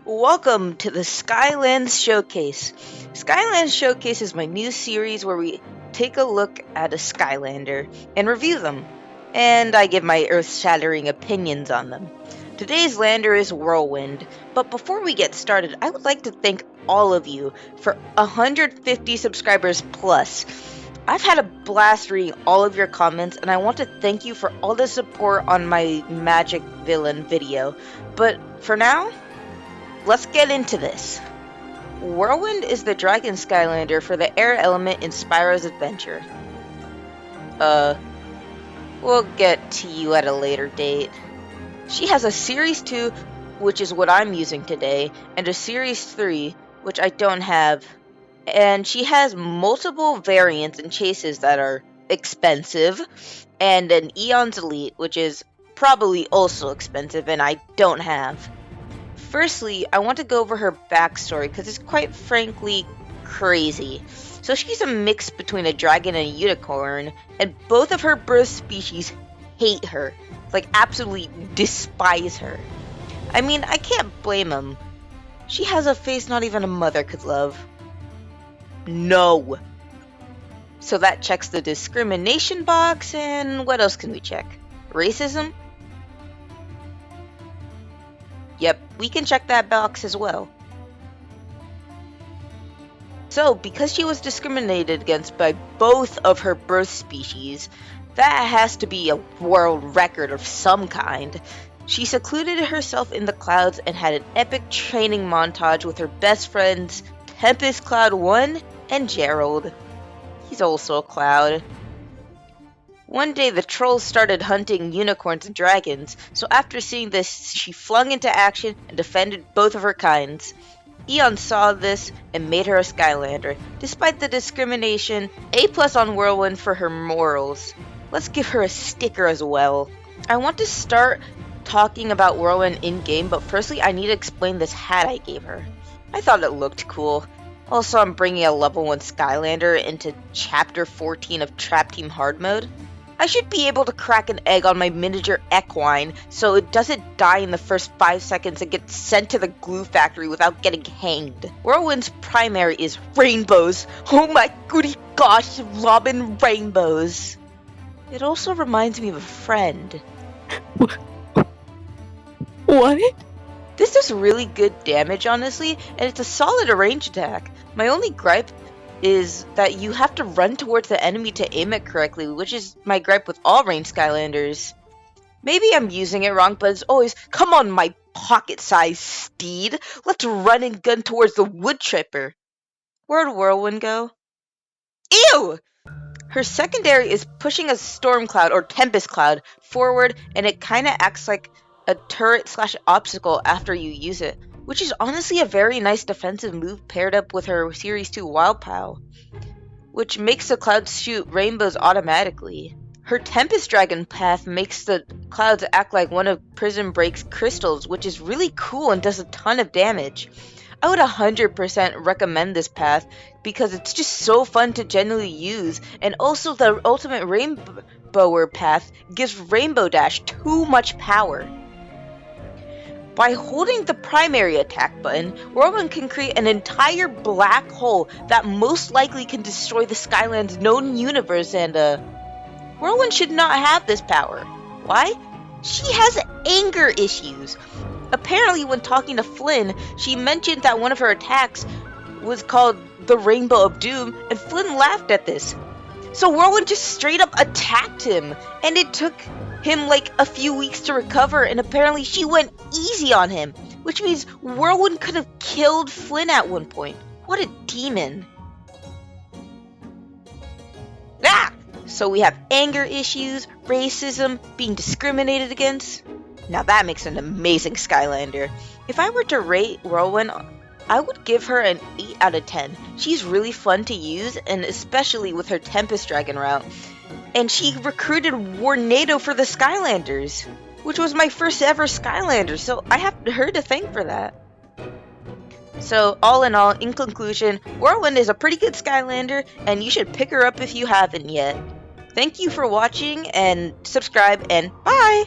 Welcome to the Skylands Showcase. Skylands Showcase is my new series where we take a look at a Skylander and review them, and I give my earth-shattering opinions on them. Today's lander is Whirlwind, but before we get started, I would like to thank all of you for 150 subscribers plus. I've had a blast reading all of your comments, and I want to thank you for all the support on my Magic Villain video. But for now, let's get into this. Whirlwind is the Dragon Skylander for the air element in Spyro's Adventure. We'll get to you at a later date. She has a Series 2, which is what I'm using today, and a Series 3, which I don't have. And she has multiple variants and chases that are expensive, and an Eon's Elite, which is probably also expensive and I don't have. Firstly, I want to go over her backstory because it's quite frankly crazy. So she's a mix between a dragon and a unicorn, and both of her birth species hate her. Like, absolutely despise her. I mean, I can't blame them. She has a face not even a mother could love. No. So that checks the discrimination box, and what else can we check? Racism? Yep, we can check that box as well. So, because she was discriminated against by both of her birth species, that has to be a world record of some kind. She secluded herself in the clouds and had an epic training montage with her best friends, Tempest Cloud 1 and Gerald. He's also a cloud. One day the trolls started hunting unicorns and dragons, so after seeing this, she flung into action and defended both of her kinds. Eon saw this and made her a Skylander. Despite the discrimination, A+ on Whirlwind for her morals. Let's give her a sticker as well. I want to start talking about Whirlwind in-game, but firstly I need to explain this hat I gave her. I thought it looked cool. Also, I'm bringing a level 1 Skylander into Chapter 14 of Trap Team Hard Mode. I should be able to crack an egg on my miniature equine so it doesn't die in the first 5 seconds and gets sent to the glue factory without getting hanged. Whirlwind's primary is rainbows. Oh my goody gosh, Robin rainbows. It also reminds me of a friend. What? This does really good damage, honestly, and it's a solid range attack. My only gripe is that you have to run towards the enemy to aim it correctly, which is my gripe with all ranged Skylanders. Maybe I'm using it wrong, but as always, come on my pocket-sized steed, let's run and gun towards the wood chipper. Where'd Whirlwind go? Ew! Her secondary is pushing a storm cloud or tempest cloud forward, and it kinda acts like a turret/obstacle after you use it, which is honestly a very nice defensive move paired up with her Series 2 Wild Pow, which makes the clouds shoot rainbows automatically. Her Tempest Dragon path makes the clouds act like one of Prison Break's crystals, which is really cool and does a ton of damage. I would 100% recommend this path because it's just so fun to genuinely use, and also the ultimate Rainbower path gives Rainbow Dash too much power. By holding the primary attack button, Whirlwind can create an entire black hole that most likely can destroy the Skyland's known universe, and Whirlwind should not have this power. Why? She has anger issues. Apparently, when talking to Flynn, she mentioned that one of her attacks was called the Rainbow of Doom, and Flynn laughed at this. So Whirlwind just straight up attacked him, and it took him like a few weeks to recover, and apparently she went easy on him, which means Whirlwind could have killed Flynn at one point. What a demon. Ah! So we have anger issues, racism, being discriminated against. Now that makes an amazing Skylander. If I were to rate Whirlwind, I would give her an 8 out of 10. She's really fun to use, and especially with her Tempest Dragon route. And she recruited Warnado for the Skylanders, which was my first ever Skylander, so I have her to thank for that. So, all in all, in conclusion, Whirlwind is a pretty good Skylander, and you should pick her up if you haven't yet. Thank you for watching, and subscribe, and bye!